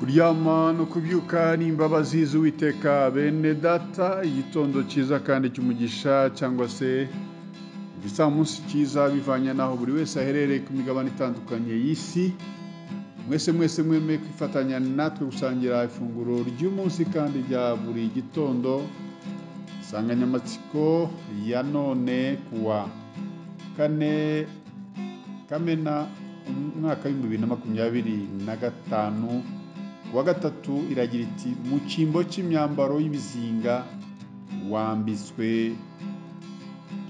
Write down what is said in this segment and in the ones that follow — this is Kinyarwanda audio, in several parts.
kuryama no kubyuka n'imbabazi z'Uwiteka bene data, igitondo cyiza kandi cy'umugisha cyangwa se igicamunsi cyiza bivanye naho buri wese aherereye ku migabane itandukanye y'isi. Mwese mwemeye kwifatanya natwe gusangira ifunguro ry'umunsi kandi rya buri gitondo. Insanganyamatsiko ya none kuwa 4 Kamena umwaka wa 2025 kuwa gatatu iragira iti mu cyimbo cy'imyambaro y'ibizinga wambitswe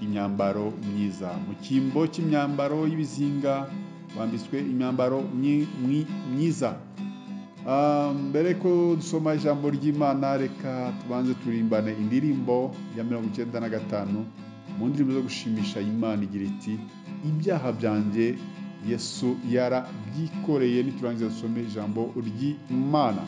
imyambaro myiza. Mu cyimbo cy'imyambaro y'ibizinga wambitswe imyambaro myiza. Mbere ko dusoma ijambo ry'Imana, reka tubanze turimbane indirimbo ya 95 mu ndirimbo zo gushimisha Imana igira iti ibyaha byanjye Yesu yarabyikoreye. Niturangiza dusome ijambo ry'Imana.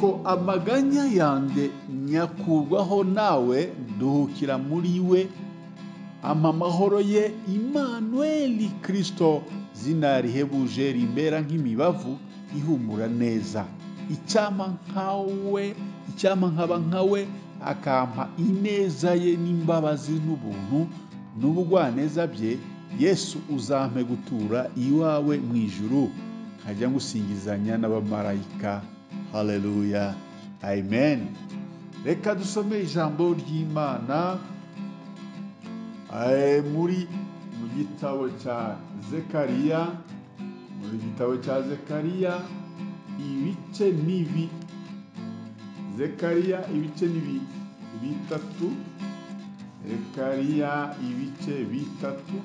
nuko amaganya yanjye nyakurwaho nawe, nduhukira muri we, ampa amahoro ye, Imanueli Kristo, zina rihebuje rimbera nk'imibavu ihumura neza. Icyampa nkaba nkawe, akampa ineza ye n'imbabazi n'ubuntu n'ubugwaneza bye, Yesu uzampe gutura iwawe mu ijuru, nkajya ngusingizanya n'abamarayika. Haleluya, amen. Reka dusome ijambo ry'Imana mu gitabo cya Zekariya, ibice n'ibi. Zekariya ibice bitatu. Zekariya ibice bitatu.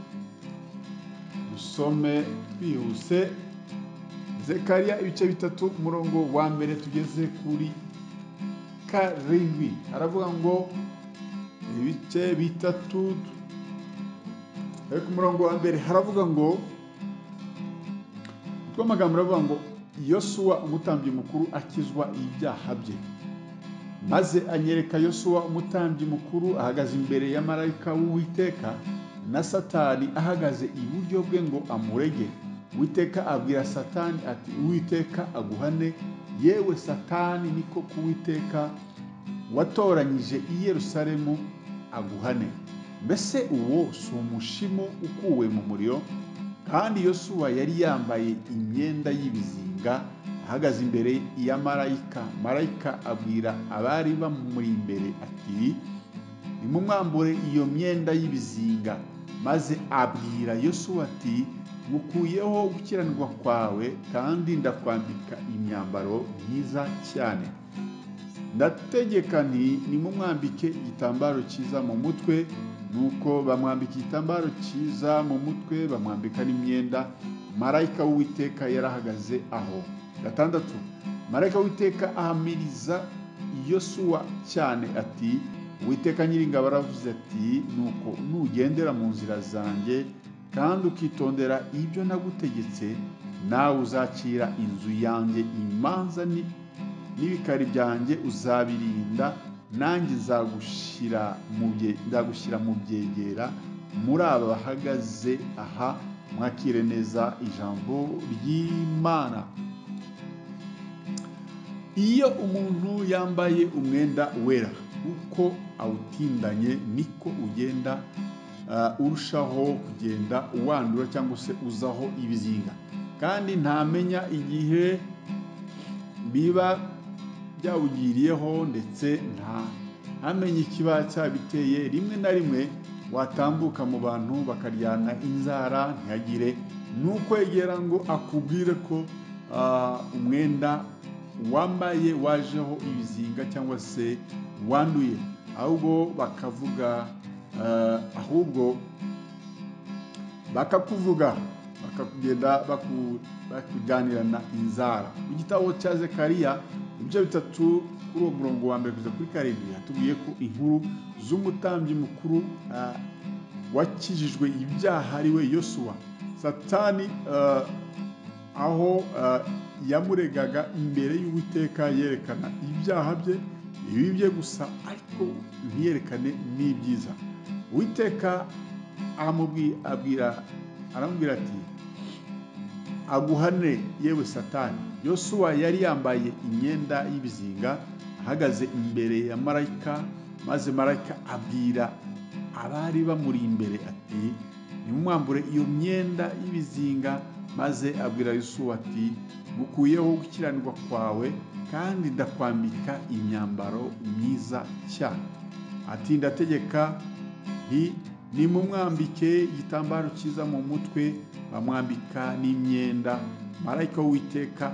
Dusome twihuse. Zekariya ibice bitatu, umurongo wa mbere tugeze kuri karindwi. Aravuga ngo ibice bitatu, ariko umurongo wa mbere haravuga ngo, amagambo aravuga ngo Yosuwa umutambyi mukuru akizwa ibyaha bye. Maze anyereka Yosuwa umutambyi mukuru ahagaze imbere ya marayika w'Uwiteka, na Satani ahagaze iburyo bwe ngo amurege. Uwiteka abwira Satani ati, Uwiteka aguhane, yewe Satani, niko ku Uwiteka watoranyije i Yerusalemu aguhane. Mbese uwo si umushimo ukuwe mu muriro? Kandi Yosuwa yari yambaye imyenda y'ibizinga ahagaze imbere ya marayika. Marayika abwira abari bamuri imbere ati, nimumwambure iyo myenda y'ibizinga. Maze abwira Yosuwa ati, ngukuyeho gukiranirwa kwawe, kandi ndakwambika imyambaro myiza cyane. Ndategeka nti, nimumwambike igitambaro cyiza mu mutwe. Nuko bamwambika igitambaro cyiza mu mutwe, bamwambika n'imyenda. Marayika w'Uwiteka yarahagaze aho. Gatandatu, marayika w'Uwiteka ahamiriza Yosuwa cyane ati, Uwiteka Nyiringabo aravuze ati, nuko nugendera mu nzira zanjye kandi ukitondera ibyo nagutegetse, nawe uzacira inzu yanjye imanza, n'ibikari byanjye uzabirinda, nanjye nzagushyira mu byegera muri aba bahagaze aha. Mwakire neza ijambo ry'Imana. Iyo umuntu yambaye umwenda wera, uko awutindanye niko ugenda urushaho kugenda uwandura cyangwa se uzaho ibizinga, kandi ntamenya igihe biba byawugiriyeho, ndetse ntamenye ikiba cyabiteye. Rimwe na rimwe watambuka mu bantu bakaryana inzara, ntihagire n'ukwegera ngo akubwire ko umwenda wambaye wajeho ibizinga cyangwa se wanduye, ahubwo bakakuvuga bakakugenda bakujyanirana inzara. Mu gitabo cya Zekariya ibice bitatu, kuri uwo murongo wa mbere kugeza kuri karindwi, hatubwiye ko inkuru z'umutambyi mukuru wakijijwe ibyaha ari we Yosuwa. Satani aho yamuregaga imbere y'Uwiteka yerekana ibyaha bye, ibi bye gusa, ariko ntiyerekane n'ibyiza. Uwiteka aramubwira ati, aguhane yewe Satani. Yosuwa yari yambaye imyenda y'ibizinga ahagaze imbere ya marayika. Maze marayika abwira abari bamuri imbere ati, nimumwambure iyo myenda y'ibizinga. Maze abwira Yosuwa ati, ngukuyeho gukiranirwa kwawe, kandi ndakwambika imyambaro myiza cyane. Ati, ndategeka nti, nimumwambike igitambaro cyiza mu mutwe, bamwambika n'imyenda. Marayika w'Uwiteka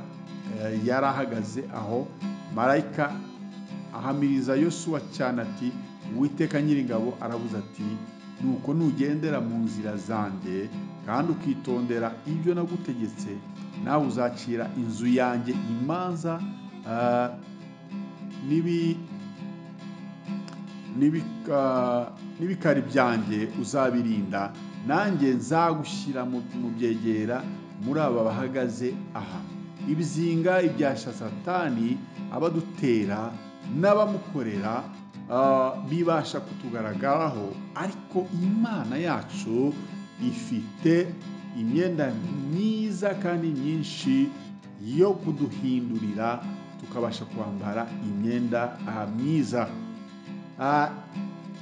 yari ahagaze aho. Marayika ahamiriza Yosuwa cyane ati, Uwiteka Nyiringabo aravuze ati, nuko nugendera mu nzira zanjye kandi ukitondera ibyo nagutegetse, nawe uzacira inzu yanjye imanza, n'ibikari byanjye uzabirinda, nanjye nzagushyira mu byegera muri aba bahagaze aha. ibizinga ibyasha Satani abadutera n'abamukorera bibasha kutugaragaraho, ariko Imana yacu ifite imyenda myiza kandi myinshi yo kuduhindurira tukabasha kwambara imyenda myiza.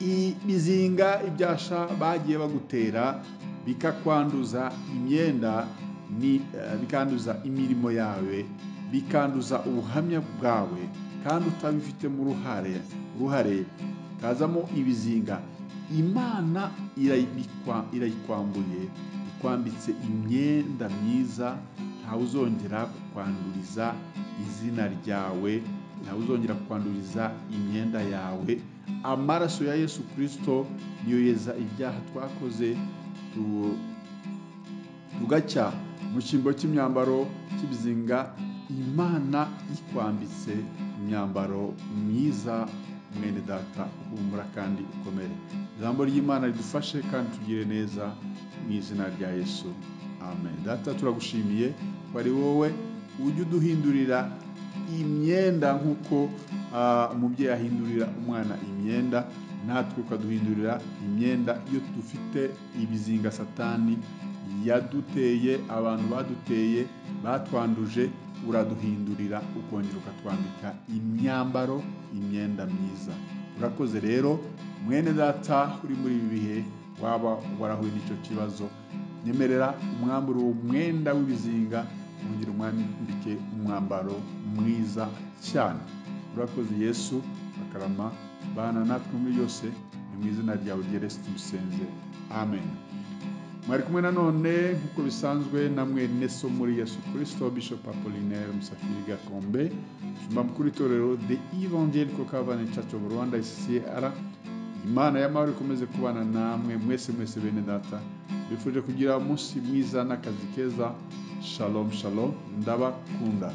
Ibizinga ibyasha bagiye bagutera bikakwanduza imyenda, bikanduza imirimo yawe, bikanduza ubuhamya bwawe kandi utabifitemo uruhare, kazamo ibizinga. Imana irayikwambuye, ikwambitse imyenda myiza, ntawe uzongera kukwanduriza izina ryawe, ntawe uzongera kukwanduriza imyenda yawe. Amaraso ya Yesu Kristo niyo yeza ibyaha twakoze, tugacya. Mu cyimbo cy'imyambaro cy'ibizinga, Imana ikwambitse imyambaro myiza, mwene data, humura kandi ukomere. Ijambo ry'Imana ridufashe kandi tugire neza mu izina rya Yesu, amen. Data, turagushimiye ko ari wowe ujya uduhindurira imyenda nk'uko umubyeyi ahindurira umwana imyenda, natwe ukaduhindurira imyenda iyo dufite ibizinga Satani yaduteye, abantu baduteye, batwanduje, uraduhindurira ukongera ukatwambika imyenda myiza. Urakoze rero mwene data uri muri ibi bihe, waba warahuye n'icyo kibazo, nyemerera umwambaro umwenda w'ibizinga, wongera umwambike umwambaro mwiza cyane. Urakoze Yesu, akarama bana natwe muri yose, ni mu izina ryawe ryeretse tumusenze, amen. Mwari kumwe nanone nk'uko bisanzwe na mwene so muri Yesu Kristo, Bishop Apollinaire Musafiri Gakombe, shumba mukuru itorero The Evangelical Covenant Church of Rwanda ICCR. Imana y'amahoro ikomeze kubana namwe mwese bene data, bifuje kugira umunsi mwiza n'akazi keza. Shalom shalom, ndabakunda.